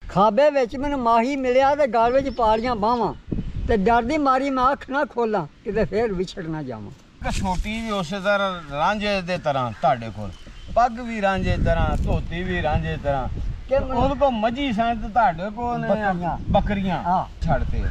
ਖਾਬੇ ਵਿੱਚ ਮੈਨੂੰ ਮਾਹੀ ਮਿਲਿਆ ਤੇ ਗਲ ਵਿੱਚ ਪਾਲੀਆਂ ਬਾਹਾਂ ਤੇ ਡਰ ਦੀ ਮਾਰੀ ਮੈਂ ਅੱਖ ਨਾ ਖੋਲਾਂ ਕਿਤੇ ਫੇਰ ਵਿਛੜ ਨਾ ਜਾਵਾਂ। ਛੋਟੀ ਵੀ ਉਸੇ ਤਰ੍ਹਾਂ ਰਾਂਝੇ ਦੇ ਤਰ੍ਹਾਂ ਤੁਹਾਡੇ ਕੋਲ ਪੱਗ ਵੀ ਰਾਂਝੇ ਤਰ੍ਹਾਂ ਧੋਤੀ ਵੀ ਰਾਂਝੇ ਤਰ੍ਹਾਂ ਉਹਦੇ ਕੋਲ ਮੱਝੀ ਸਨ ਤੇ ਤੁਹਾਡੇ ਕੋਲ ਬੱਕਰੀਆਂ ਛੱਡਤੇ।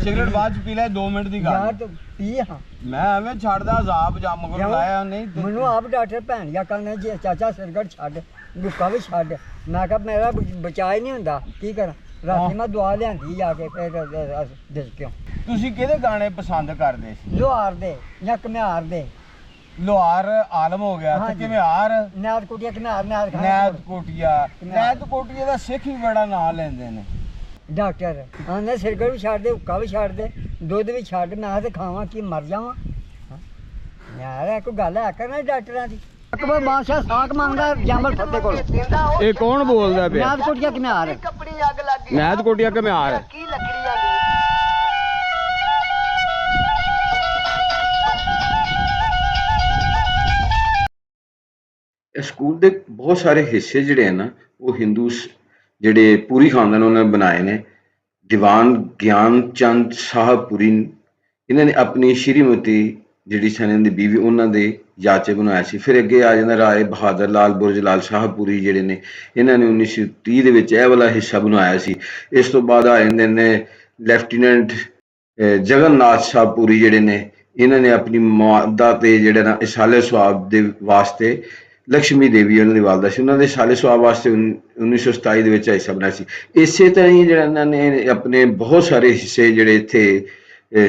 ਸਿਗਰਟ ਬਾਅਦ ਚ ਪੀ ਲੈ 2 ਮਿੰਟ ਦੀ ਗੱਲ ਪੀ ਹਾਂ ਮੈਂ ਐਵੇਂ ਛੱਡਦਾ ਜ਼ਾਬ ਜਾ ਮਗਰ ਲਾਇਆ ਨਹੀਂ ਮੈਨੂੰ ਆਪ ਡਾਕਟਰ ਭੈਣੀਆਂ ਕਹਿੰਦੇ ਜੀ ਚਾਚਾ ਸਿਗਰਟ ਛੱਡ ਲੁੱਕਾ ਵੀ ਛੱਡ। ਮੈਂ ਕਿਹਾ ਮੇਰਾ ਬਚਾਅ ਹੀ ਨਹੀਂ ਹੁੰਦਾ ਕੀ ਕਰਾਂ। ਰਾਤੀ ਮੈਂ ਦਵਾ ਲਿਆਂਦੀ ਜਾ ਕੇ ਫਿਰ ਦਿਸ ਕਿਉਂ। ਤੁਸੀਂ ਕਿਹਦੇ ਗਾਣੇ ਪਸੰਦ ਕਰਦੇ ਸੀ? ਲੋਹਾਰ ਦੇ ਜਾਂ ਘੁਮਿਆਰ ਦੇ। ਲੋਹਾਰ ਆਲਮ ਹੋ ਗਿਆ ਤੇ ਘੁਮਿਆਰ ਨੈਤ ਕੋਟੀਆ ਘੁਮਿਆਰ ਨੈਤ ਕੋਟੀਆ ਦਾ ਸਿੱਖ ਵੀ ਬੜਾ ਨਾਂ ਲੈਂਦੇ ਨੇ ਡਾਕਟਰ। ਆਂਦੇ ਸਿਗਰਟ ਵੀ ਛੱਡ ਦੇ ਹੁੱਕਾ ਵੀ ਛੱਡ ਦੇ ਦੁੱਧ ਵੀ ਛੱਡ। ਮੈਂ ਤੇ ਖਾਵਾਂ ਕੀ ਮਰ ਜਾਵਾਂ ਯਾਰ। ਕੋਈ ਗੱਲ ਹੈ ਕਰਨਾ ਡਾਕਟਰਾਂ ਦੀ। ਅਕਬਰ ਬਾਦਸ਼ਾਹ ਸਾਕ ਮੰਗਦਾ ਜੰਮਲ ਫੱਤੇ ਕੋਲ। ਇਹ ਕੌਣ ਬੋਲਦਾ ਪਿਆ? ਨੈਤ ਕੋਟੀਆ ਘੁਮਿਆਰ। ਨੈਤ ਕੋਟੀਆ ਘੁਮਿਆਰ। ਸਕੂਲ ਦੇ ਬਹੁਤ ਸਾਰੇ ਹਿੱਸੇ ਜਿਹੜੇ ਹਨ ਉਹ ਹਿੰਦੂ ਜਿਹੜੇ ਪੂਰੀ ਖਾਨਦਾਨ ਉਹਨਾਂ ਨੇ ਬਣਾਏ ਨੇ। ਦੀਵਾਨ ਗਿਆਨ ਚੰਦ ਸ਼ਾਹਪੁਰੀ ਇਹਨਾਂ ਨੇ ਆਪਣੀ ਸ਼੍ਰੀਮਤੀ ਜਿਹੜੀ ਸਨ ਇਹਨਾਂ ਦੀ ਬੀਵੀ ਉਹਨਾਂ ਦੇ ਯਾਦ 'ਚ ਬਣਾਇਆ ਸੀ। ਫਿਰ ਅੱਗੇ ਆ ਜਾਂਦਾ ਰਾਏ ਬਹਾਦਰ ਲਾਲ ਬੁਰਜ ਲਾਲ ਸ਼ਾਹਪੁਰੀ ਜਿਹੜੇ ਨੇ ਇਹਨਾਂ ਨੇ 1930 ਦੇ ਵਿੱਚ ਇਹ ਵਾਲਾ ਹਿੱਸਾ ਬਣਾਇਆ ਸੀ। ਇਸ ਤੋਂ ਬਾਅਦ ਆ ਜਾਂਦੇ ਨੇ ਲੈਫਟੀਨੈਂਟ ਜਗਨਨਾਥ ਸ਼ਾਹਪੁਰੀ ਜਿਹੜੇ ਨੇ ਇਹਨਾਂ ਨੇ ਆਪਣੀ ਮਾਦਾ ਤੇ ਜਿਹੜੇ ਨਾ ਇਸਾਲੇ ਸੁਆਬ ਦੇ ਵਾਸਤੇ ਲక్ష్ਮੀ ਦੇਵੀ ਉਹਨਾਂ ਦੀ ਵਾਲਦਾ ਸੀ ਉਹਨਾਂ ਦੇ ਸਾਲੇ ਸੁਆਬ ਵਾਸਤੇ 1927 ਦੇ ਵਿੱਚ ਹਿੱਸਾ ਬਣਾਇਆ ਸੀ। ਇਸੇ ਤਰ੍ਹਾਂ ਹੀ ਜਿਹੜਾ ਇਹਨਾਂ ਨੇ ਆਪਣੇ ਬਹੁਤ ਸਾਰੇ ਹਿੱਸੇ ਜਿਹੜੇ ਇੱਥੇ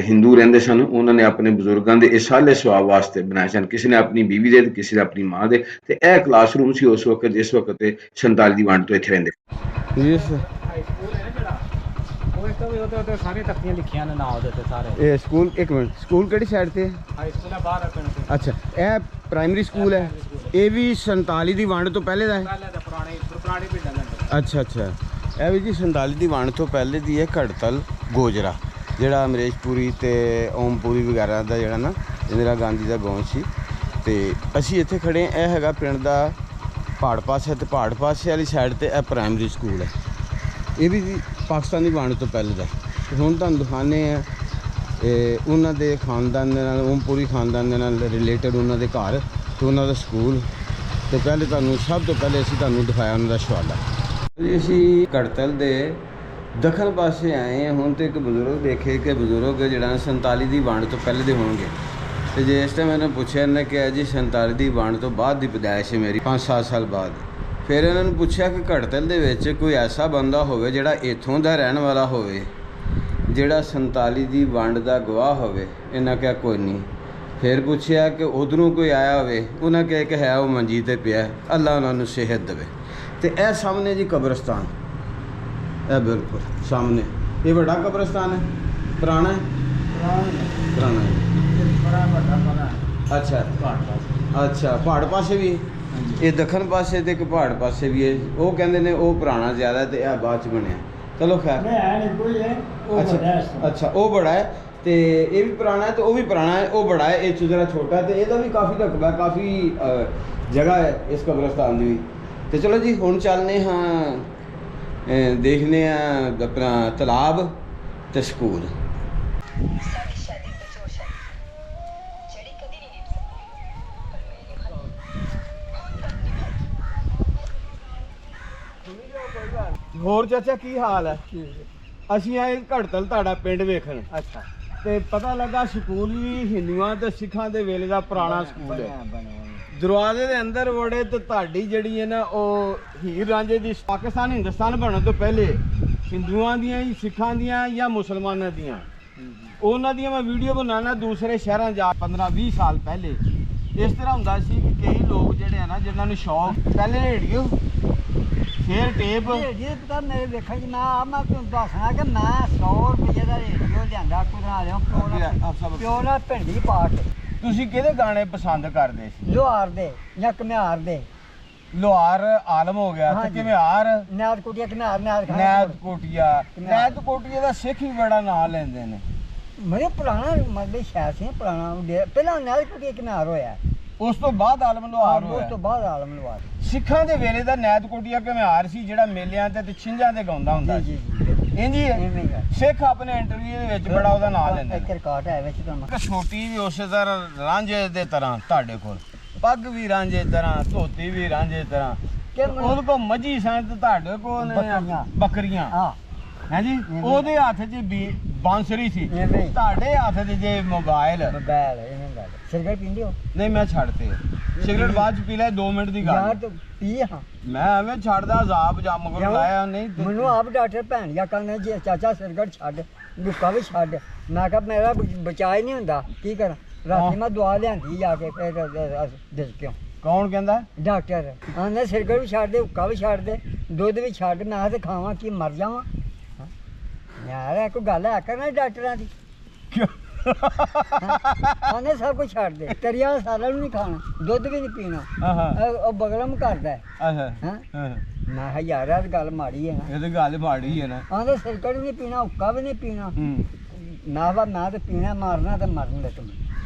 ਹਿੰਦੂ ਰਹਿੰਦੇ ਸਨ ਉਹਨਾਂ ਨੇ ਆਪਣੇ ਬਜ਼ੁਰਗਾਂ ਦੇ ਇਸਾਲੇ ਸੁਆਬ ਵਾਸਤੇ ਬਣਾਏ ਸਨ। ਕਿਸੇ ਨੇ ਆਪਣੀ ਬੀਵੀ ਦੇ ਕਿਸੇ ਨੇ ਆਪਣੀ ਮਾਂ ਦੇ। ਤੇ ਇਹ ਕਲਾਸਰੂਮ ਸੀ ਉਸ ਵਕਤ ਜਿਸ ਵਕਤ 47 ਦੀ ਵੰਡ ਤੋਂ ਇੱਥੇ ਰਹਿੰਦੇ। ਸਾਰੇ ਤਖਤੀਆਂ ਲਿਖੀਆਂ ਨੇ ਨਾਂ ਉਹਦੇ ਤੇ ਸਾਰੇ। ਇਹ ਸਕੂਲ ਇੱਕ ਮਿੰਟ ਸਕੂਲ ਕਿਹੜੀ ਸਾਈਡ ਤੇ? ਹਾਈ ਸਕੂਲ ਹੈ ਬਾਹਰ ਪਿੰਡ। ਅੱਛਾ ਇਹ ਪ੍ਰਾਇਮਰੀ ਸਕੂਲ ਹੈ। ਇਹ ਵੀ 47 ਦੀ ਵੰਡ ਤੋਂ ਪਹਿਲੇ ਦਾ ਹੈ? ਪਹਿਲੇ ਦਾ ਪੁਰਾਣੀ ਪਿੰਡਾਂ ਦਾ। ਅੱਛਾ ਇਹ ਵੀ ਜੀ 47 ਦੀ ਵੰਡ ਤੋਂ ਪਹਿਲੇ ਦੀ ਹੈ। ਘੜਤਲ ਗੋਜਰਾ ਜਿਹੜਾ ਅਮਰੇਸ਼ਪੁਰੀ ਤੇ ਓਮਪੁਰੀ ਵਗੈਰਾ ਦਾ ਜਿਹੜਾ ਨਾ ਇੰਦਰਾ ਗਾਂਧੀ ਦਾ ਗਾਉਂ ਸੀ। ਤੇ ਅਸੀਂ ਇੱਥੇ ਖੜੇ ਇਹ ਹੈਗਾ ਪਿੰਡ ਦਾ ਪਹਾੜ ਪਾਸੇ ਤੇ ਪਹਾੜ ਪਾਸੇ ਵਾਲੀ ਸਾਈਡ ਤੇ ਇਹ ਪ੍ਰਾਇਮਰੀ ਸਕੂਲ ਹੈ। ਇਹ ਵੀ ਪਾਕਿਸਤਾਨੀ ਵੰਡ ਤੋਂ ਪਹਿਲੇ ਦਾ। ਹੁਣ ਤੁਹਾਨੂੰ ਦਿਖਾਉਂਦੇ ਆ ਉਹਨਾਂ ਦੇ ਖਾਨਦਾਨ ਦੇ ਨਾਲ ਓਮਪੁਰੀ ਖਾਨਦਾਨ ਦੇ ਨਾਲ ਰਿਲੇਟਡ ਉਹਨਾਂ ਦੇ ਘਰ ਤੇ ਉਹਨਾਂ ਦਾ ਸਕੂਲ। ਤੇ ਪਹਿਲੇ ਤੁਹਾਨੂੰ ਸਭ ਤੋਂ ਪਹਿਲੇ ਅਸੀਂ ਤੁਹਾਨੂੰ ਦਿਖਾਇਆ ਉਹਨਾਂ ਦਾ ਸ਼ਵਾਲਾ। ਅਸੀਂ ਘੜਤਲ ਦੇ ਦੱਖਣ ਪਾਸੇ ਆਏ ਹਾਂ। ਹੁਣ ਤੇ ਇੱਕ ਬਜ਼ੁਰਗ ਦੇਖੇ ਕਿ ਬਜ਼ੁਰਗ ਜਿਹੜਾ 47 ਦੀ ਵੰਡ ਤੋਂ ਪਹਿਲੇ ਦੇ ਹੋਣਗੇ। ਤੇ ਜੇ ਇਸ ਟਾਈਮ ਮੈਨੂੰ ਪੁੱਛਿਆ ਇਹਨੇ ਕਿ ਜੀ 47 ਦੀ ਵੰਡ ਤੋਂ ਬਾਅਦ ਦੀ ਪੈਦਾਇਸ਼ ਹੈ ਮੇਰੀ 5-7 ਸਾਲ ਬਾਅਦ। ਫਿਰ ਇਹਨਾਂ ਨੂੰ ਪੁੱਛਿਆ ਕਿ ਘੜਤਲ ਦੇ ਵਿੱਚ ਕੋਈ ਐਸਾ ਬੰਦਾ ਹੋਵੇ ਜਿਹੜਾ ਇੱਥੋਂ ਦਾ ਰਹਿਣ ਵਾਲਾ ਹੋਵੇ ਜਿਹੜਾ 47 ਦੀ ਵੰਡ ਦਾ ਗਵਾਹ ਹੋਵੇ। ਇਹਨਾਂ ਕਿਹਾ ਕੋਈ ਨਹੀਂ। ਫਿਰ ਪੁੱਛਿਆ ਕਿ ਉਧਰੋਂ ਕੋਈ ਆਇਆ ਹੋਵੇ। ਉਹਨਾਂ ਕਿਹਾ ਕਿ ਹੈ ਉਹ ਮੰਜੀ ਤੇ ਪਿਆ ਅੱਲਾ ਉਹਨਾਂ ਨੂੰ ਸਿਹਤ ਦੇਵੇ। ਤੇ ਇਹ ਸਾਹਮਣੇ ਜੀ ਕਬਰਸਤਾਨ ਇਹ ਬਿਲਕੁਲ ਸਾਹਮਣੇ ਇਹ ਵੱਡਾ ਕਬਰਸਤਾਨ ਹੈ। ਪੁਰਾਣਾ ਹੈ ਪੁਰਾਣਾ ਹੈ। ਅੱਛਾ ਪਹਾੜ ਪਾਸੇ ਵੀ ਇਹ ਦੱਖਣ ਪਾਸੇ ਤੇ ਇੱਕ ਪਹਾੜ ਪਾਸੇ ਵੀ ਹੈ। ਉਹ ਕਹਿੰਦੇ ਨੇ ਉਹ ਪੁਰਾਣਾ ਜ਼ਿਆਦਾ ਤੇ ਇਹ ਬਾਅਦ ਚ ਬਣਿਆ। ਚਲੋ ਖੈਰ ਅੱਛਾ ਉਹ ਬੜਾ ਹੈ ਤੇ ਇਹ ਵੀ ਪੁਰਾਣਾ ਹੈ ਤੇ ਉਹ ਵੀ ਪੁਰਾਣਾ ਹੈ। ਉਹ ਬੜਾ ਹੈ ਇਹ ਜ਼ਰਾ ਛੋਟਾ ਤੇ ਇਹਦਾ ਵੀ ਕਾਫੀ ਰਕਬਾ ਕਾਫੀ ਜਗ੍ਹਾ ਹੈ ਇਸ ਕਬਰਸਤਾਨ ਦੀ ਵੀ। ਤੇ ਚਲੋ ਜੀ ਹੁਣ ਚੱਲਦੇ ਹਾਂ ਦੇਖਦੇ ਹਾਂ ਆਪਣਾ ਤਲਾਬ ਤੇ ਸਕੂਲ। ਹੋਰ ਚਾਚਾ ਕੀ ਹਾਲ ਹੈ? ਅਸੀਂ ਆਏ ਘੜਤਲ ਤੁਹਾਡਾ ਪਿੰਡ ਵੇਖਣ। ਅੱਛਾ ਤੇ ਪਤਾ ਲੱਗਾ ਸਕੂਲ ਵੀ ਹਿੰਦੂਆਂ ਤੇ ਸਿੱਖਾਂ ਦੇ ਵੇਲੇ ਦਾ ਪੁਰਾਣਾ ਸਕੂਲ ਹੈ। ਦਰਵਾਜ਼ੇ ਦੇ ਅੰਦਰ ਵੜੇ ਤੇ ਤੁਹਾਡੀ ਜਿਹੜੀ ਹੈ ਨਾ ਉਹ ਹੀਰ ਰਾਂਝੇ ਦੀ ਪਾਕਿਸਤਾਨ ਹਿੰਦੁਸਤਾਨ ਬਣਨ ਤੋਂ ਪਹਿਲੇ ਹਿੰਦੂਆਂ ਦੀਆਂ ਸਿੱਖਾਂ ਦੀਆਂ ਜਾਂ ਮੁਸਲਮਾਨਾਂ ਦੀਆਂ ਉਹਨਾਂ ਦੀਆਂ ਮੈਂ ਵੀਡੀਓ ਬਣਾਉਣਾ ਦੂਸਰੇ ਸ਼ਹਿਰਾਂ ਜਾ 15-20 ਸਾਲ ਪਹਿਲੇ। ਇਸ ਤਰ੍ਹਾਂ ਹੁੰਦਾ ਸੀ ਕਿ ਕਈ ਲੋਕ ਜਿਹੜੇ ਆ ਨਾ ਜਿਨ੍ਹਾਂ ਨੂੰ ਸ਼ੌਕ ਪਹਿਲੇ ਰੇਡੀਓ ਫਿਰ ਟੇਪ ਪਤਾ ਮੇਰੇ ਵੇਖਣ 'ਚ ਮੈਂ ਤੁਹਾਨੂੰ ਦੱਸਣਾ ਕਿ ਮੈਂ 100 ਰੁਪਏ ਦਾ ਰੇਡੀਓ ਲਿਆਂਦਾ ਕੁਦਰਾ ਲਿਆ ਪਿਓ ਨਾਲ ਭਿੰਡੀ ਪਾ ਕੇ। ਤੁਸੀਂ ਕਿਹਦੇ ਗਾਣੇ ਪਸੰਦ ਕਰਦੇ ਸੀ? ਲੋਹਾਰ ਦੇ ਜਾਂ ਘੁਮਿਆਰ ਦੇ। ਲੋਹਾਰ ਆਲਮ ਹੋ ਗਿਆ ਤੇ ਘੁਮਿਆਰ ਨੈਤ ਕੋਟੀਆ ਘੁਮਿਆਰ ਨੈਤ ਕੋਟੀਆ ਦਾ ਸਿੱਖ ਵੀ ਬੜਾ ਨਾਂ ਲੈਂਦੇ ਨੇ। ਮੇਰੇ ਪੁਰਾਣਾ ਮਤਲਬ ਸ਼ਹਿਰ ਸੀ ਪੁਰਾਣਾ ਪਹਿਲਾਂ ਨੈਤ ਕੋਟੀਆ ਘੁਮਿਆਰ ਹੋਇਆ ਉਸ ਤੋਂ ਬਾਅਦ ਆਲਮ ਲੋਹਾਰ ਉਸ ਹੋਇਆ। ਤੋਂ ਬਾਅਦ ਆਲਮ ਲਵਾਰ ਸਿੱਖਾਂ ਦੇ ਵੇਲੇ ਦਾ ਨੈਤ ਕੋਟੀਆ ਘੁਮਿਆਰ ਸੀ ਜਿਹੜਾ ਮੇਲਿਆਂ ਤੇ ਛਿੰਝਾਂ ਤੇ ਗਾਉਂਦਾ ਹੁੰਦਾ ਜੀ ਸੀ। ਜੀ ਜੀ ਇੰਜ ਹੀ ਹੈ। ਐਵੇਂ ਹੀ ਆ। ਸਿੱਖ ਆਪਣੇ ਇੰਟਰਵਿਊ ਦੇ ਵਿੱਚ ਬੜਾ ਉਹਦਾ ਨਾਮ ਲੈਂਦੇ ਇੱਕ ਨੇ। ਰਿਕਾਰਡ ਹੈ ਵਿੱਚ ਤਾਂ ਇੱਕ ਛੋਟੀ ਵੀ ਉਸੇ ਤਰ੍ਹਾਂ ਰਾਂਝੇ ਦੇ ਤਰ੍ਹਾਂ ਤੁਹਾਡੇ ਕੋਲ ਪੱਗ ਵੀ ਰਾਂਝੇ ਤਰ੍ਹਾਂ ਧੋਤੀ ਵੀ ਰਾਂਝੇ ਤਰ੍ਹਾਂ ਉਹਦੇ ਕੋਲ ਮੱਝੀ ਸਨ ਤੇ ਤੁਹਾਡੇ ਕੋਲ ਬੱਕਰੀਆਂ। ਬੱਕਰੀਆਂ ਹਾਂ ਹੈ ਜੀ। ਉਹਦੇ ਹੱਥ 'ਚ ਵੀ ਬਾਂਸਰੀ ਸੀ ਐਵੇਂ ਹੀ। ਤੁਹਾਡੇ ਹੱਥ 'ਚ ਜੇ ਮੋਬਾਈਲ ਮੋਬਾਈਲ ਐਵੇਂ ਗੱਲ ਸਿਗਰਟ ਪੀਂਦੇ ਹੋ ਨਹੀਂ ਮੈਂ ਛੱਡਤੇ ਸਿਗਰਟ ਬਾਅਦ ਚ ਪੀ ਲੈ 2 ਮਿੰਟ ਦੀ ਯਾਰ ਗੱਲ ਤੂੰ ਪੀ ਹਾਂ ਮੈਂ ਐਵੇਂ ਛੱਡਦਾ ਅਜ਼ਾਬ ਜਾਂ ਮਗਰ ਲਾਇਆ ਨਹੀਂ ਤੇ- ਮੈਨੂੰ ਆਪ ਡਾਕਟਰ ਭੈਣ ਜਾਂ ਕਹਿੰਦੇ ਜੀ ਚਾਚਾ ਸਿਗਰਟ ਛੱਡ ਲੁੱਕਾ ਵੀ ਛੱਡ ਮੈਂ ਕਿਹਾ ਮੇਰਾ ਬਚਾਅ ਹੀ ਨਹੀਂ ਹੁੰਦਾ ਕੀ ਕਰਾਂ ਰਾਤੀ ਮੈਂ ਦਵਾ ਲਿਆਂਦੀ ਜਾ ਕੇ ਫਿਰ ਦਿਲ ਕਿਉਂ ਕੌਣ ਕਹਿੰਦਾ ਡਾਕਟਰ ਆਂਦੇ ਸਿਗਰਟ ਵੀ ਛੱਡ ਦੇ ਹੁੱਕਾ ਵੀ ਛੱਡ ਦੇ ਦੁੱਧ ਵੀ ਛੱਡ ਮੈਂ ਕਿਹਾ ਤੇ ਖਾਵਾਂ ਕੀ ਮਰ ਜਾਵਾਂ ਹੈਂ? ਯਾਰ ਇਹ ਕੋਈ ਗੱਲ ਹੈ ਕਰਨਾ ਡਾਕਟਰਾਂ ਦੀ ਆਂਦੇ ਸਭ ਕੁਝ ਛੱਡ ਦੇ ਤਰੀਆ ਸਾਰਾ ਨੂੰ ਨਹੀਂ ਖਾਣਾ ਦੁੱਧ ਵੀ ਨਹੀਂ ਪੀਣਾ ਆਹਾ ਉਹ ਬਗਲਮ ਕਰਦਾ ਹੈ ਆਹਾ ਹੈਂ? ਆਹਾ। ਮੈਂ ਕਿਹਾ ਯਾਰ ਇਹ ਗੱਲ ਮਾੜੀ ਹੈ ਨਾ ਇਹ ਤੇ ਗੱਲ ਮਾੜੀ ਹੈ ਨਾ ਆਂਦੇ ਸਿਗਰਟ ਵੀ ਨਹੀਂ ਪੀਣਾ ਹੁੱਕਾ ਵੀ ਨਹੀਂ ਪੀਣਾ ਹੂੰ ਮੈਂ ਤੇ ਪੀਣਾ ਮਾਰਨਾ ਤੇ ਮਰਨ ਦੇ ਤੂੰ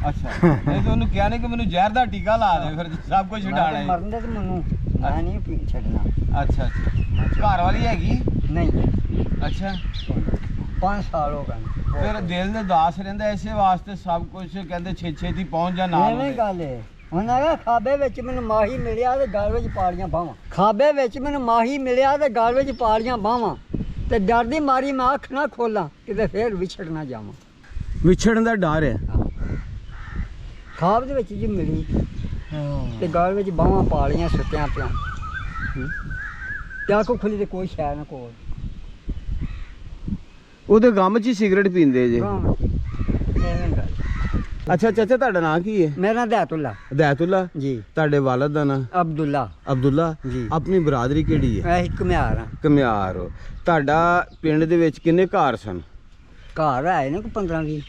ਅੱਛਾ ਇਹ ਤਾਂ ਉਹਨੂੰ ਕਿਹਾ ਨਹੀਂ ਕਿ ਮੈਨੂੰ ਜ਼ਹਿਰ ਦਾ ਟੀਕਾ ਲਾ ਦੇ ਫਿਰ ਸਭ ਕੁਝ ਛਡਾਣਾ ਹੈ ਮਰਨ ਦੇ ਤੇ ਮੈਨੂੰ ਮੈਂ ਨਹੀਂ ਪੀ ਛੱਡਣਾ ਅੱਛਾ ਅੱਛਾ ਘਰ ਵਾਲੀ ਹੈਗੀ ਨਹੀਂ ਅੱਛਾ 5 ਸਾਲ ਹੋ ਗਏ ਫਿਰ ਦਿਲ ਦੇ ਦਾਸ ਰਹਿੰਦਾ ਇਸੇ ਵਾਸਤੇ ਸਭ ਕੁਝ ਕਹਿੰਦੇ ਛੇਤੀ ਪਹੁੰਚ ਜਾ ਨਾਲ ਐਵੇਂ ਉਹਦੇ। ਗੱਲ ਹੈ ਹੁਣ ਆਗਾ ਖਾਬੇ ਵਿੱਚ ਮੈਨੂੰ ਮਾਹੀ ਮਿਲਿਆ ਤੇ ਗਲ ਵਿੱਚ ਪਾਲੀਆਂ ਬਾਹਾਂ ਖਾਬੇ ਵਿੱਚ ਮੈਨੂੰ ਮਾਹੀ ਮਿਲਿਆ ਤੇ ਗਲ ਵਿੱਚ ਪਾਲੀਆਂ ਬਾਹਾਂ ਤੇ ਡਰ ਦੀ ਮਾਰੀ ਮੈਂ ਅੱਖ ਨਾ ਖੋਲਾਂ ਕਿਤੇ ਫੇਰ ਵਿਛੜ ਨਾ ਜਾਵਾਂ ਵਿਛੜਨ ਦਾ ਡਰ ਹੈ ਖਾਬ ਦੇ ਵਿੱਚ ਜੀ ਮਿਲੀ ਤੇ ਗਲ ਵਿੱਚ ਬਾਹਾਂ ਪਾਲੀਆਂ ਸੁੱਤਿਆਂ ਪਿਆ ਕਿਆ ਕੋ ਖੁੱਲੀ ਤੇ ਕੋਈ ਸ਼ੈ ਨਾ ਕੋਲ ਉਹਦੇ ਗਮ 'ਚ ਹੀ ਸਿਗਰਟ ਪੀਂਦੇ ਜੇ ਐਵੇਂ ਗੱਲ ਅੱਛਾ ਚਾਚਾ ਤੁਹਾਡਾ ਨਾਂ ਕੀ ਹੈ ਮੇਰਾ ਦਾਤੁੱਲਾ ਹਦਾਇਤੁੱਲਾ ਜੀ ਤੁਹਾਡੇ ਵਾਲਦ ਦਾ ਨਾਂ ਅਬਦੁੱਲਾ ਅਬਦੁੱਲਾ ਜੀ। ਆਪਣੀ ਬਰਾਦਰੀ ਕਿਹੜੀ ਹੈ ਇਹ ਘੁਮਿਆਰ ਆ ਕਮਿਆਰ ਹੋ। ਤੁਹਾਡਾ ਪਿੰਡ ਦੇ ਵਿੱਚ ਕਿੰਨੇ ਘਰ ਸਨ ਘਰ ਆਏ ਨੇ ਕੋ 15-20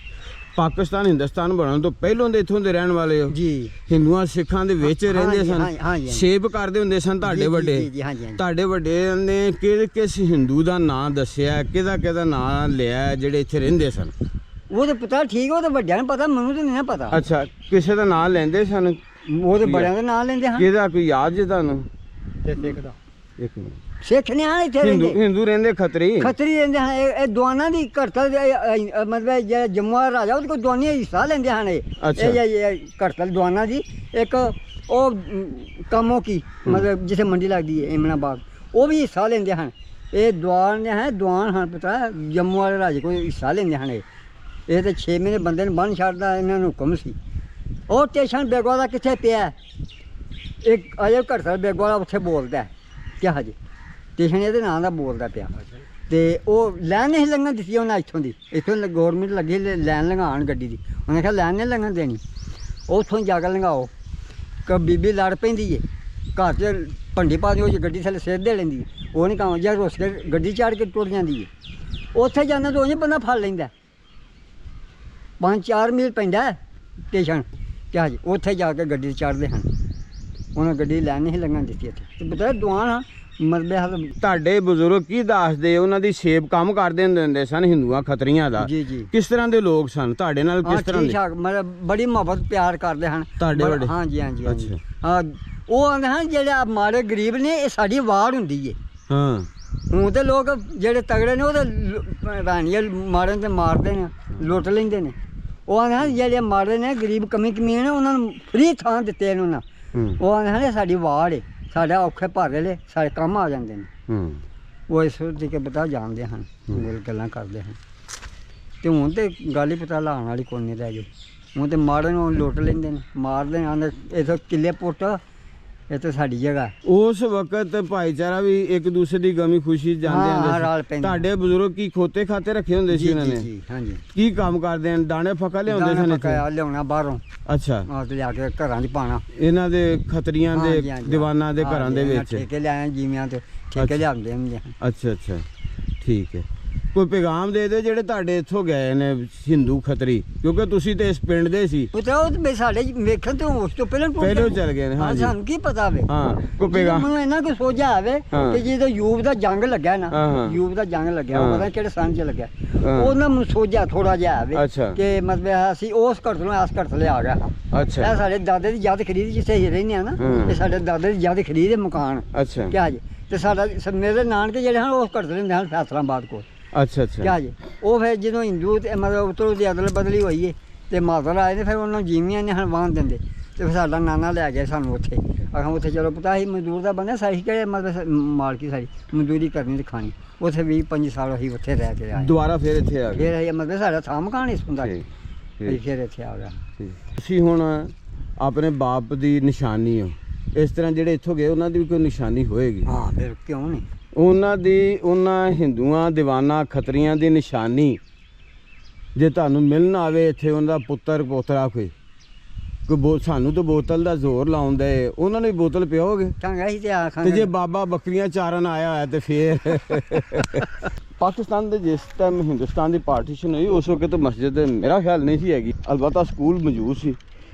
ਪਾਕਿਸਤਾਨ ਹਿੰਦੁਸਤਾਨ ਬਣਨ ਤੋਂ ਪਹਿਲਾਂ ਦੇ ਇੱਥੋਂ ਦੇ ਰਹਿਣ ਵਾਲੇ ਹੋ ਜੀ ਹਿੰਦੂਆਂ ਸਿੱਖਾਂ ਦੇ ਵਿੱਚ ਹਾਂ, ਰਹਿੰਦੇ ਹਾਂਜੀ, ਸਨ ਹਾਂਜੀ, ਹਾਂਜੀ। ਸੇਵ ਕਰਦੇ ਹੁੰਦੇ ਸਨ ਤੁਹਾਡੇ ਜੀ, ਵੱਡੇ ਜੀ, ਜੀ, ਹਾਂਜੀ, ਹਾਂਜੀ। ਤੁਹਾਡੇ ਵੱਡੇ ਨੇ ਕਿਸ ਹਿੰਦੂ ਦਾ ਨਾਂ ਦੱਸਿਆ ਕਿਹਦਾ ਨਾਂ ਲਿਆ ਜਿਹੜੇ ਇੱਥੇ ਰਹਿੰਦੇ ਸਨ ਉਹ ਤੇ ਪਤਾ ਠੀਕ ਉਹ ਤੇ ਵੱਡਿਆਂ ਨੂੰ ਪਤਾ ਮੈਨੂੰ ਤੇ ਨਹੀਂ ਨਾ ਪਤਾ ਅੱਛਾ ਕਿਸੇ ਦਾ ਨਾਂ ਲੈਂਦੇ ਸਨ ਉਹ ਤੇ ਬੜਿਆਂ ਦੇ ਨਾਂ ਲੈਂਦੇ ਹਨ ਕਿਹਦਾ ਕੋਈ ਯਾਦ ਜੇ ਤੁਹਾਨੂੰ ਤੇ ਸਿੱਖ ਦਾ ਇੱਕ ਮਿੰਟ ਸਿੱਖ ਨੇ ਆ ਇੱਥੇ ਹਿੰਦੂ ਰਹਿੰਦੇ ਹਿੰਦੂ ਰਹਿੰਦੇ ਖੱਤਰੀ ਖੱਤਰੀ ਰਹਿੰਦੇ ਹਨ ਇਹ ਦੁਆਨਾ ਦੀ ਘੜਤਲ ਮਤਲਬ ਜਿਹੜਾ ਜੰਮੂ ਦਾ ਰਾਜਾ ਉਹਦੇ ਕੋਲ ਦੁਆਨੀ ਹਿੱਸਾ ਲੈਂਦੇ ਹਨ ਅੱਛਾ। ਇਹ ਘੜਤਲ ਦੁਆਨਾ ਦੀ ਇੱਕ ਉਹ ਕੰਮੋਂ ਕੀ ਮਤਲਬ ਜਿੱਥੇ ਮੰਡੀ ਲੱਗਦੀ ਹੈ ਇਮਨਾਬਾਦ ਉਹ ਵੀ ਹਿੱਸਾ ਲੈਂਦੇ ਹਨ ਇਹ ਦੁਆਨ ਹੈ ਦੁਆਨ ਹਨ ਪਤਾ ਜੰਮੂ ਵਾਲੇ ਰਾਜੇ ਕੋਲ ਹਿੱਸਾ ਲੈਂਦੇ ਹਨ ਇਹ ਤੇ 6 ਮਹੀਨੇ ਬੰਦੇ ਨੂੰ ਬੰਨ ਛੱਡਦਾ ਇਹਨਾਂ ਨੂੰ ਹੁਕਮ ਸੀ ਉਹ ਸਟੇਸ਼ਨ ਬੇਗਵਾਲਾ ਕਿੱਥੇ ਪਿਆ ਇੱਕ ਅਜੇ ਘੜਤਲ ਬੇਗਵਾਲਾ ਉੱਥੇ ਬੋਲਦਾ ਕਿਹਾ ਜੀ ਸਟੇਸ਼ਨ ਇਹਦੇ ਨਾਂ ਦਾ ਬੋਲਦਾ ਪਿਆ ਤੇ ਉਹ ਲੈਣ ਨਹੀਂ ਲੰਘਣ ਦਿੱਤੀ ਉਹਨਾਂ ਇੱਥੋਂ ਦੀ ਇੱਥੋਂ ਗੌਰਮੈਂਟ ਲੱਗੀ ਲੈਣ ਲੰਘਾਉਣ ਗੱਡੀ ਦੀ ਉਹਨੇ ਕਿਹਾ ਲੈਣ ਨਹੀਂ ਲੰਘਣ ਦੇਣੀ ਉੱਥੋਂ ਜਾ ਕੇ ਲੰਘਾਓ ਕਿ ਬੀਬੀ ਲੜ ਪੈਂਦੀ ਏ ਘਰ 'ਚ ਭੰਡੀ ਪਾ ਦਿਓ ਜੀ ਗੱਡੀ ਥੱਲੇ ਸਿਰ ਦੇ ਲੈਂਦੀ ਉਹ ਨਹੀਂ ਕੰਮ ਜਾਂ ਰੁੱਸ ਕੇ ਗੱਡੀ ਚਾੜ ਕੇ ਟੁੱਟ ਜਾਂਦੀ ਏ ਉੱਥੇ ਜਾਂਦਾ ਤਾਂ ਉਹਨੇ ਬੰਦਾ ਫੜ ਲੈਂਦਾ 5-4 ਮੀਲ ਪੈਂਦਾ ਸਟੇਸ਼ਨ ਕਿਹਾ ਜੀ ਉੱਥੇ ਜਾ ਕੇ ਗੱਡੀ ਚੜ੍ਹਦੇ ਹਨ ਉਹਨਾਂ ਗੱਡੀ ਲੈਣ ਨਹੀਂ ਲੰਘਣ ਦਿੱਤੀ ਇੱਥੇ ਤੇ ਬਤਾ ਦੁਆਨ ਮਰਦੇ ਹਲ ਤੁਹਾਡੇ ਬਜ਼ੁਰਗ ਕੀ ਦੱਸਦੇ ਉਹਨਾਂ ਦੀ ਸੇਵ ਕੰਮ ਕਰਦੇ ਹੁੰਦੇ ਸਨ ਹਿੰਦੂਆਂ ਖੱਤਰੀਆਂ ਦਾ ਜੀ ਜੀ ਕਿਸ ਤਰ੍ਹਾਂ ਦੇ ਲੋਕ ਸਨ ਤੁਹਾਡੇ ਨਾਲ ਕਿਸ ਤਰ੍ਹਾਂ ਠੀਕ ਦੇ ਠਾਕ ਮਤਲਬ ਬੜੀ ਮੁਹੱਬਤ ਪਿਆਰ ਕਰਦੇ ਹਨ ਤੁਹਾਡੇ ਵੱਡੇ? ਹਾਂਜੀ ਹਾਂਜੀ ਹਾਂਜੀ। ਅੱਛਾ। ਹਾਂ ਉਹ ਆਂਦੇ ਹਨ ਜਿਹੜੇ ਮਾੜੇ ਗਰੀਬ ਨੇ ਇਹ ਸਾਡੀ ਵਾਰ ਹੁੰਦੀ ਏ ਹਾਂ ਹੁਣ ਤੇ ਲੋਕ ਜਿਹੜੇ ਤਗੜੇ ਨੇ ਉਹ ਤੇ ਰਾਣੀਆਂ ਮਾਰਨ ਤੇ ਮਾਰਦੇ ਨੇ ਲੁੱਟ ਲੈਂਦੇ ਨੇ ਉਹ ਆਂਦੇ ਹਨ ਜਿਹੜੇ ਮਾੜੇ ਨੇ ਗਰੀਬ ਕਮੀ ਨੇ ਉਹਨਾਂ ਨੂੰ ਫ੍ਰੀ ਥਾਂ ਦਿੱਤੇ ਨੇ ਉਹਨਾਂ ਹੂੰ ਉਹ ਆਂਦੇ ਹਨ ਇਹ ਸਾਡੀ ਵਾਰ ਏ ਸਾਡਾ ਔਖੇ ਭਾਰੇ ਲੈ ਸਾਡੇ ਕੰਮ ਆ ਜਾਂਦੇ ਨੇ ਹੂੰ ਉਹ ਇਸ ਦੇ ਕੇ ਪਤਾ ਜਾਣਦੇ ਹਨ ਗੱਲਾਂ ਕਰਦੇ ਹਨ ਤੇ ਹੁਣ ਤੇ ਗੱਲ ਹੀ ਪਤਾ ਲਾਉਣ ਵਾਲੀ ਕੋਈ ਨਹੀਂ ਰਹਿ ਗਈ ਹੁਣ ਤੇ ਮਾੜੇ ਨੂੰ ਲੁੱਟ ਲੈਂਦੇ ਨੇ ਮਾਰਦੇ ਨੇ ਆਂਦੇ ਇਥੋਂ ਕਿੱਲੇ ਪੁੱਟ ਇਹ ਤਾਂ ਸਾਡੀ ਜਗ੍ਹਾ ਉਸ ਵਕਤ ਭਾਈਚਾਰਾ ਵੀ ਇੱਕ ਦੂਸਰੇ ਦੀ ਗਮੀ ਖੁਸ਼ੀ ਜਾਂਦੇ ਹਾਂ, ਹੁੰਦੇ ਰਲ ਸੀ ਪੈਂਦੇ। ਤੁਹਾਡੇ ਬਜ਼ੁਰਗ ਕੀ ਖੋਤੇ ਖਾਤੇ ਰੱਖੇ ਹੁੰਦੇ ਸੀ ਜੀ ਉਹਨਾਂ ਜੀ ਨੇ ਜੀ ਹਾਂਜੀ ਕੀ ਕੰਮ ਕਰਦੇ ਹਨ ਦਾਣੇ ਫੱਕਾ ਲਿਆਉਂਦੇ ਦਾਣਾ ਸਨ ਇੱਥੇ ਪਕਾਇਆ ਲਿਆਉਣਾ ਬਾਹਰੋਂ ਅੱਛਾ ਆ ਤੇ ਲਿਆ ਕੇ ਘਰਾਂ 'ਚ ਪਾਣਾ ਇਹਨਾਂ ਦੇ ਖੱਤਰੀਆਂ ਦੇ ਹਾਂਜੀ, ਹਾਂਜੀ, ਦੀਵਾਨਾਂ ਦੇ ਘਰਾਂ ਦੇ ਹਾਂਜੀ, ਵਿੱਚ ਠੇਕੇ ਲਿਆਏ ਜੀਵਿਆਂ ਤੇ ਅੱਛਾ। ਠੇਕੇ ਲਿਆਉਂਦੇ ਹੁੰਦੇ ਹਨ ਅੱਛਾ ਅੱਛਾ ਠੀਕ ਹੈ ਕੋਈ ਪੈਗਾਮ ਦੇ ਦਿਓ ਜਿਹੜੇ ਤੁਹਾਡੇ ਇੱਥੋਂ ਗਏ ਨੇ ਹਿੰਦੂ ਖੱਤਰੀ, ਕਿਉਂਕਿ ਤੁਸੀਂ ਤੇ ਇਸ ਪਿੰਡ ਦੇ ਸੀ। ਉਹ ਤਾਂ ਉਹ ਸਾਡੇ ਵੇਖਣ ਤੋਂ ਉਸ ਤੋਂ ਪਹਿਲਾਂ ਪਹਿਲਾਂ ਚਲ ਗਏ ਨੇ। ਹਾਂ, ਹਾਂਜੀ ਸਾਨੂੰ ਕੀ ਪਤਾ ਵੇ। ਹਾਂ, ਕੋਈ ਪੈਗਾਮ ਮੈਨੂੰ ਇਹਨਾਂ ਕੋ ਸੋਝਾ ਆਵੇ ਕਿ ਜਦੋਂ ਯੂਬ ਦਾ ਜੰਗ ਲੱਗਿਆ ਨਾ, ਯੂਬ ਦਾ ਜੰਗ ਲੱਗਿਆ, ਉਹ ਪਤਾ ਕਿਹੜੇ ਸੰਨ ਚ ਲੱਗਿਆ, ਉਹਨਾਂ ਨੂੰ ਸੋਝਾ ਥੋੜਾ ਜਿਹਾ ਆਵੇ ਕਿ ਮਤਲਬ ਅਸੀਂ ਉਸ ਘਰ ਤੋਂ ਇਸ ਘਰ ਥਲੇ ਆ ਗਿਆ। ਅੱਛਾ, ਇਹ ਸਾਡੇ ਦਾਦੇ ਦੀ ਯਾਦ ਖਰੀਦ ਜਿੱਥੇ ਅਸੀਂ ਰਹਿੰਦੇ ਆ ਨਾ, ਇਹ ਸਾਡੇ ਦਾਦੇ ਦੀ ਯਾਦ ਖਰੀਦ ਮਕਾਨ। ਅੱਛਾ, ਕਿਆ ਜੀ, ਤੇ ਸਾਡਾ ਮੇਰੇ ਨਾਨਕੇ ਜਿਹੜੇ ਹਨ ਉਸ ਘਰ ਥਲੇ ਹੁੰਦੇ ਹਨ ਫੈਸਲਾਬਾਦ ਕੋਲ। ਅੱਛਾ ਅੱਛਾ, ਕਿਆ ਜੀ, ਉਹ ਫਿਰ ਜਦੋਂ ਹਿੰਦੂ ਤੇ ਮਤਲਬ ਉੱਤੋਂ ਦੀ ਅਦਲ ਬਦਲੀ ਹੋਈ ਹੈ ਤੇ ਮਾਦਰ ਆਏ ਨੇ, ਫਿਰ ਉਹਨਾਂ ਨੂੰ ਜੀਵੀਆਂ ਨੇ ਹਲਵਾਨ ਦਿੰਦੇ, ਤੇ ਫਿਰ ਸਾਡਾ ਨਾਨਾ ਲੈ ਗਿਆ ਸਾਨੂੰ ਉੱਥੇ। ਆਖਾਂ ਉੱਥੇ ਚਲੋ ਪਤਾ ਸੀ ਮਜ਼ਦੂਰ ਦਾ ਬੰਦਾ ਸਾਈ ਕਿਹੜੇ ਮਤਲਬ ਮਾਲਕੀ ਸਾਡੀ ਮਜ਼ਦੂਰੀ ਕਰਨੀ ਤੇ ਖਾਣੀ। ਉੱਥੇ 20-25 ਸਾਲ ਅਸੀਂ ਉੱਥੇ ਰਹਿ ਕੇ ਆਏ। ਦੁਬਾਰਾ ਫਿਰ ਇੱਥੇ ਆ ਗਏ। ਫਿਰ ਅਸੀਂ ਮਤਲਬ ਸਾਡਾ ਥਾਂ ਮਕਾਨ ਇਸ ਹੁੰਦਾ ਸੀ, ਅਸੀਂ ਫਿਰ ਇੱਥੇ ਆ ਗਿਆ। ਤੁਸੀਂ ਹੁਣ ਆਪਣੇ ਬਾਪ ਦੀ ਨਿਸ਼ਾਨੀ ਹੋ, ਇਸ ਤਰ੍ਹਾਂ ਜਿਹੜੇ ਇੱਥੋਂ ਗਏ ਉਹਨਾਂ ਦੀ ਵੀ ਕੋਈ ਨਿਸ਼ਾਨੀ ਹੋਏਗੀ। ਹਾਂ, ਫਿਰ ਕਿਉਂ ਨਹੀਂ। ਉਹਨਾਂ ਹਿੰਦੂਆਂ ਦੀਵਾਨਾ ਖੱਤਰੀਆਂ ਦੀ ਨਿਸ਼ਾਨੀ ਜੇ ਤੁਹਾਨੂੰ ਮਿਲਣ ਆਵੇ ਇੱਥੇ, ਉਹਨਾਂ ਦਾ ਪੁੱਤਰ ਪੋਤਰਾ ਕੋਈ ਸਾਨੂੰ ਤਾਂ ਬੋਤਲ ਦਾ ਜ਼ੋਰ ਲਾਉਂਦੇ, ਉਹਨਾਂ ਨੂੰ ਵੀ ਬੋਤਲ ਪਿਓਗੇ ਚੰਗਾ ਹੀ ਤੇ ਆਖਾਂ। ਤੇ ਜੇ ਬਾਬਾ ਬੱਕਰੀਆਂ ਚਾਰਨ ਆਇਆ ਹੋਇਆ ਤੇ ਫੇਰ ਪਾਕਿਸਤਾਨ ਦੇ ਜਿਸ ਟਾਈਮ ਹਿੰਦੁਸਤਾਨ ਦੀ ਪਾਰਟੀਸ਼ਨ ਹੋਈ ਉਸ ਵਕਤ ਮਸਜਿਦ ਮੇਰਾ ਖਿਆਲ ਨਹੀਂ ਸੀ ਹੈਗੀ, ਅਲਬੱਤਾ ਸਕੂਲ ਮੌਜੂਦ ਸੀ।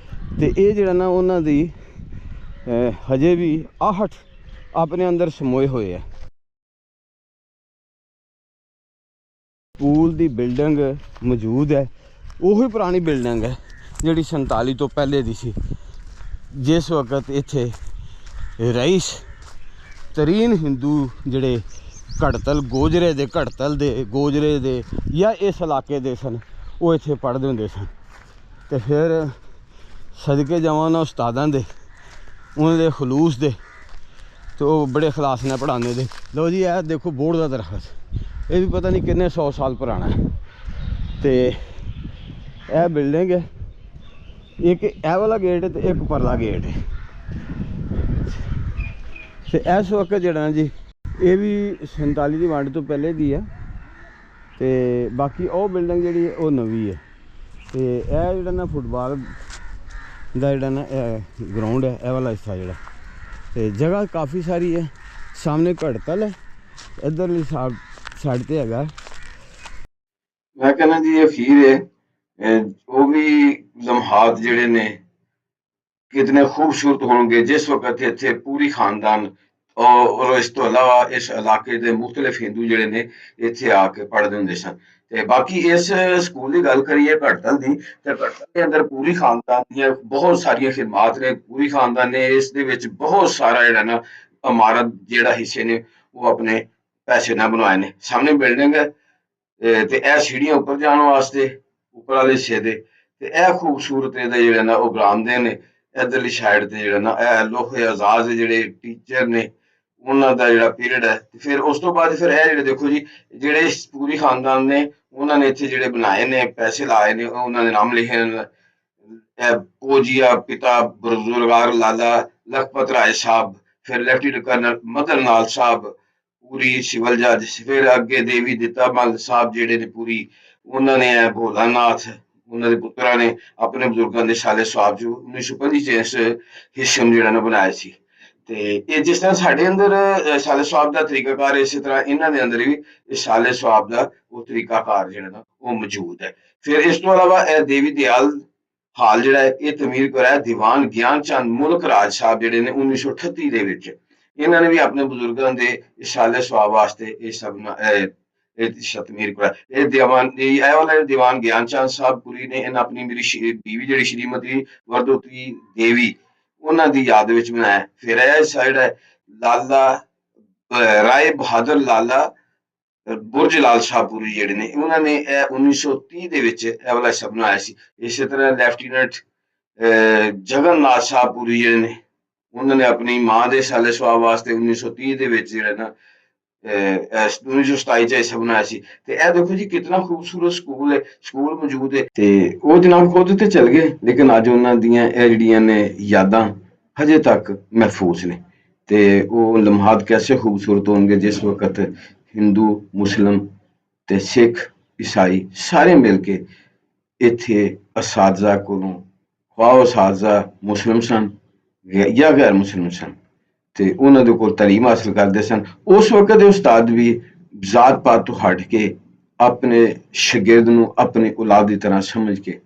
ਤੇ ਇਹ ਜਿਹੜਾ ਨਾ ਉਹਨਾਂ ਦੀ ਹਜੇ ਵੀ ਆਹਟ ਆਪਣੇ ਅੰਦਰ ਸਮੋਏ ਹੋਏ ਆ। ਸਕੂਲ ਦੀ ਬਿਲਡਿੰਗ ਮੌਜੂਦ ਹੈ, ਉਹੀ ਪੁਰਾਣੀ ਬਿਲਡਿੰਗ ਹੈ ਜਿਹੜੀ 47 ਤੋਂ ਪਹਿਲੇ ਦੀ ਸੀ, ਜਿਸ ਵਕਤ ਇੱਥੇ ਰਈਸ ਤਰੀਨ ਹਿੰਦੂ ਜਿਹੜੇ ਘੜਤਲ ਗੋਜਰੇ ਦੇ ਜਾਂ ਇਸ ਇਲਾਕੇ ਦੇ ਸਨ, ਉਹ ਇੱਥੇ ਪੜ੍ਹਦੇ ਹੁੰਦੇ ਸਨ। ਤੇ ਫਿਰ ਸਦਕੇ ਜਾਵਾਂ ਨਾ ਉਸਤਾਦਾਂ ਦੇ, ਉਹਨਾਂ ਦੇ ਖਲੂਸ ਦੇ, ਤੇ ਉਹ ਬੜੇ ਖਲਾਸ ਨਾਲ ਪੜ੍ਹਾਉਂਦੇ ਦੇ। ਲਓ ਜੀ, ਇਹ ਦੇਖੋ ਬੋਰਡ ਦਾ ਦਰਖਤ, ਇਹ ਵੀ ਪਤਾ ਨਹੀਂ ਕਿੰਨੇ 100 ਸਾਲ ਪੁਰਾਣਾ ਹੈ। ਤੇ ਇਹ ਬਿਲਡਿੰਗ ਹੈ, ਇੱਕ ਇਹ ਵਾਲਾ ਗੇਟ ਤੇ ਇੱਕ ਪਰਲਾ ਗੇਟ ਹੈ। ਤੇ ਇਸ ਵਕਤ ਜਿਹੜਾ ਨਾ ਜੀ, ਇਹ ਵੀ 47 ਦੀ ਵੰਡ ਤੋਂ ਪਹਿਲੇ ਦੀ ਹੈ। ਤੇ ਬਾਕੀ ਉਹ ਬਿਲਡਿੰਗ ਜਿਹੜੀ ਹੈ ਉਹ ਨਵੀਂ ਹੈ। ਤੇ ਇਹ ਜਿਹੜਾ ਨਾ ਫੁੱਟਬਾਲ ਦਾ ਜਿਹੜਾ ਨਾ ਗਰਾਊਂਡ ਹੈ, ਇਹ ਵਾਲਾ ਹਿੱਸਾ ਜਿਹੜਾ, ਤੇ ਜਗ੍ਹਾ ਕਾਫੀ ਸਾਰੀ ਹੈ। ਸਾਹਮਣੇ ਘੜਤਲ ਹੈ, ਇੱਧਰਲੀ ਸਾਈਡ ਤੇ ਹੈਗਾ। ਮੈਂ ਕਹਿੰਦਾ ਜੀ ਅਖੀਰ ਹੈ, ਉਹ ਵੀ ਲਮਹਾਤ ਜਿਹੜੇ ਨੇ ਕਿਤਨੇ ਖੂਬਸੂਰਤ ਹੋਣਗੇ ਜਿਸ ਵਕਤ ਇੱਥੇ ਪੂਰੀ ਖਾਨਦਾਨ ਔਰ ਇਸ ਤੋਂ ਇਲਾਵਾ ਇਸ ਇਲਾਕੇ ਦੇ ਮੁਖਤਲਿਫ ਹਿੰਦੂ ਜਿਹੜੇ ਨੇ ਇੱਥੇ ਆ ਕੇ ਪੜ੍ਹਦੇ ਹੁੰਦੇ ਸਨ। ਤੇ ਬਾਕੀ ਇਸ ਸਕੂਲ ਦੀ ਗੱਲ ਕਰੀਏ ਘੜਤਲ ਦੀ, ਤੇ ਘੜਤਲ ਦੇ ਅੰਦਰ ਪੂਰੀ ਖਾਨਦਾਨ ਦੀਆਂ ਬਹੁਤ ਸਾਰੀਆਂ ਖਿਦਮਾਤ ਨੇ। ਪੂਰੀ ਖਾਨਦਾਨ ਨੇ ਇਸ ਦੇ ਵਿੱਚ ਬਹੁਤ ਸਾਰਾ ਜਿਹੜਾ ਨਾ ਇਮਾਰਤ ਜਿਹੜਾ ਹਿੱਸੇ ਨੇ ਉਹ ਆਪਣੇ ਪੈਸੇ ਨਾਲ ਬਣਵਾਏ ਨੇ। ਸਾਹਮਣੇ ਬਿਲਡਿੰਗ ਹੈ ਤੇ ਇਹ ਸੀੜੀਆਂ ਉੱਪਰ ਜਾਣ ਵਾਸਤੇ ਉੱਪਰ ਵਾਲੇ ਹਿੱਸੇ ਦੇ, ਤੇ ਇਹ ਖੂਬਸੂਰਤ ਇਹਦੇ ਜਿਹੜੇ ਨਾ ਉਹ ਬਰਾਮਦੇ ਨੇ। ਇੱਧਰਲੀ ਸਾਈਡ ਤੇ ਜਿਹੜਾ ਨਾ ਇਹ ਲੋਹੇ ਆਜ਼ਾਦ ਦੇ ਜਿਹੜੇ ਟੀਚਰ ਨੇ ਉਹਨਾਂ ਦਾ ਜਿਹੜਾ ਪੀਰੀਅਡ ਹੈ। ਤੇ ਫਿਰ ਉਸ ਤੋਂ ਬਾਅਦ ਫਿਰ ਇਹ ਜਿਹੜੇ ਦੇਖੋ ਜੀ, ਜਿਹੜੇ ਪੂਰੀ ਖਾਨਦਾਨ ਨੇ ਉਹਨਾਂ ਨੇ ਇੱਥੇ ਜਿਹੜੇ ਬਣਾਏ ਨੇ, ਪੈਸੇ ਲਾਏ ਨੇ, ਉਹਨਾਂ ਦੇ ਨਾਮ ਲਿਖੇ ਨੇ। ਪੋਜੀਆ ਪਿਤਾ ਬਜ਼ੁਰਗਾਰ ਲਾਲਾ ਲਖਪਤ ਰਾਏ ਸਾਹਿਬ, ਫਿਰ ਲੈਫਟੀਨੈਂਟ ਕਰਨਲ ਮਦਨ ਲਾਲ ਸਾਹਿਬ ਪੂਰੀ ਸਿਵਲ ਜੱਜ, ਫਿਰ ਅੱਗੇ ਦੇਵੀ ਦਿੱਤਾ ਮਲ ਸਾਹਿਬ ਜਿਹੜੇ ਨੇ ਪੂਰੀ, ਉਹਨਾਂ ਨੇ ਭੋਲਾਨਾਥ ਉਹਨਾਂ ਦੇ ਪੁੱਤਰਾਂ ਨੇ ਆਪਣੇ ਬਜ਼ੁਰਗਾਂ ਦੇ ਸਾਲੇ ਸਵਾਬ ਜੋ 1925 ਚ ਇਸ ਹਿੱਸਮ ਜਿਹੜਾ ਨਾ ਬਣਾਇਆ ਸੀ। ਤੇ ਇਹ ਜਿਸ ਤਰ੍ਹਾਂ ਸਾਡੇ ਅੰਦਰ ਸਾਲੇ ਸਵਾਬ ਦਾ ਤਰੀਕਾਕਾਰ, ਇਸੇ ਤਰ੍ਹਾਂ ਇਹਨਾਂ ਦੇ ਅੰਦਰ ਵੀ ਇਹ ਸਾਲੇ ਸਵਾਬ ਦਾ ਉਹ ਤਰੀਕਾਕਾਰ ਜਿਹੜਾ ਨਾ ਉਹ ਮੌਜੂਦ ਹੈ। ਫਿਰ ਇਸ ਤੋਂ ਇਲਾਵਾ ਇਹ ਦੇਵੀ ਦਿਆਲ ਹਾਲ ਜਿਹੜਾ ਹੈ ਇਹ ਤਮੀਰ ਕਰਾਇਆ ਦੀਵਾਨ ਗਿਆਨ ਚੰਦ ਮੁਲਕ ਰਾਜ ਸਾਹਿਬ ਜਿਹੜੇ ਨੇ 1938 ਦੇ ਵਿੱਚ। ਇਹਨਾਂ ਨੇ ਵੀ ਆਪਣੇ ਬਜ਼ੁਰਗਾਂ ਦੇ ਸਾਲੇ ਸਵਾਬ ਵਾਸਤੇ ਇਹ ਸਭ ਤਮੀਰ ਕਰਾਇਆ। ਇਹ ਦੀਵਾਨ ਇਹ ਵਾਲਾ ਦੀਵਾਨ ਗਿਆਨ ਚੰਦ ਸਾਹਿਬ ਪੁਰੀ ਨੇ ਇਹਨਾਂ ਆਪਣੀ ਮੇਰੀ ਬੀਵੀ ਜਿਹੜੀ ਸ਼੍ਰੀਮਤੀ ਵਰਦੋਤੀ ਦੇਵੀ ਉਹਨਾਂ ਦੀ ਯਾਦ ਵਿੱਚ ਬਣਾਇਆ। ਫਿਰ ਇਹ ਸਾਈਡ ਹੈ ਲਾਲਾ ਰਾਏ ਬਹਾਦਰ ਲਾਲਾ ਬੁਰਜ ਲਾਲ ਸ਼ਾਹਪੁਰੀ ਜਿਹੜੇ ਨੇ, ਉਹਨਾਂ ਨੇ ਇਹ 1930 ਦੇ ਵਿੱਚ ਇਹ ਵਾਲਾ ਹਿੱਸਾ ਬਣਾਇਆ ਸੀ। ਇਸੇ ਤਰ੍ਹਾਂ ਲੈਫਟੀਨੈਂਟ ਜਗਨਨਾਥ ਸ਼ਾਹਪੁਰੀ ਜਿਹੜੇ ਨੇ, ਉਹਨਾਂ ਨੇ ਆਪਣੀ ਮਾਂ ਦੇ ਸਾਲੇ ਸਵਾਬ ਵਾਸਤੇ 1930 ਦੇ ਵਿੱਚ ਜਿਹੜਾ ਨਾ 1927 ਚ ਹਿੱਸਾ ਬਣਾਇਆ ਸੀ। ਤੇ ਇਹ ਦੇਖੋ ਜੀ ਕਿਤਨਾ ਖੂਬਸੂਰਤ ਸਕੂਲ ਹੈ, ਸਕੂਲ ਮੌਜੂਦ ਹੈ। ਤੇ ਉਹ ਜਨਾਬ ਖੁਦ ਤੇ ਚਲ ਗਏ, ਲੇਕਿਨ ਅੱਜ ਉਹਨਾਂ ਦੀਆਂ ਇਹ ਜਿਹੜੀਆਂ ਨੇ ਯਾਦਾਂ ਹਜੇ ਤੱਕ ਮਹਿਫੂਜ਼ ਨੇ। ਤੇ ਉਹ ਲਮਹਾਤ ਕੈਸੇ ਖੂਬਸੂਰਤ ਹੋਣਗੇ ਜਿਸ ਵਕਤ ਹਿੰਦੂ ਮੁਸਲਿਮ ਤੇ ਸਿੱਖ ਈਸਾਈ ਸਾਰੇ ਮਿਲ ਕੇ ਇੱਥੇ ਅਸਾਤਜ਼ਾ ਕੋਲੋਂ, ਖੁਆਹ ਅਸਾਤਜ਼ਾ ਮੁਸਲਿਮ ਸਨ ਜਾਂ ਗੈਰ ਮੁਸਲਿਮ ਸਨ, ਤੇ ਉਹਨਾਂ ਦੇ ਕੋਲ ਤਾਲੀਮ ਹਾਸਲ ਕਰਦੇ ਸਨ। ਉਸ ਵਕਤ ਦੇ ਉਸਤਾਦ ਵੀ ਜ਼ਾਤ ਪਾਤ ਤੋਂ ਹਟ ਕੇ ਆਪਣੇ ਸ਼ਾਗਿਰਦ ਨੂੰ ਆਪਣੀ ਔਲਾਦ ਦੀ ਤਰ੍ਹਾਂ ਸਮਝ ਕੇ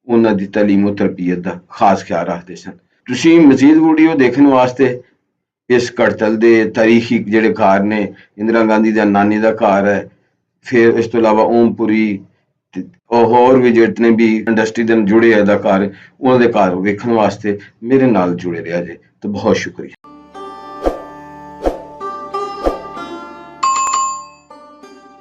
ਉਹਨਾਂ ਦੀ ਤਾਲੀਮ ਤੇ ਤਰਬੀਅਤ ਦਾ ਖਾਸ ਖਿਆਲ ਰੱਖਦੇ ਸਨ। ਤੁਸੀਂ ਮਜ਼ੀਦ ਵੀਡੀਓ ਦੇਖਣ ਵਾਸਤੇ ਇਸ ਘੜਤਲ ਦੇ ਤਾਰੀਖੀ ਜਿਹੜੇ ਘਰ ਨੇ, ਇੰਦਰਾ ਗਾਂਧੀ ਦਾ ਨਾਨੀ ਦਾ ਘਰ ਹੈ, ਫਿਰ ਇਸ ਤੋਂ ਇਲਾਵਾ ਓਮਪੁਰੀ ਤੇ ਹੋਰ ਵੀ ਜਿਤਨੇ ਵੀ ਇੰਡਸਟਰੀ ਦੇ ਨਾਲ ਜੁੜੇ ਅਦਾਕਾਰ ਉਹਨਾਂ ਦੇ ਘਰ ਵੇਖਣ ਵਾਸਤੇ ਮੇਰੇ ਨਾਲ ਜੁੜੇ ਰਿਹਾ ਜੇ। ਤਾਂ ਬਹੁਤ ਸ਼ੁਕਰੀਆ।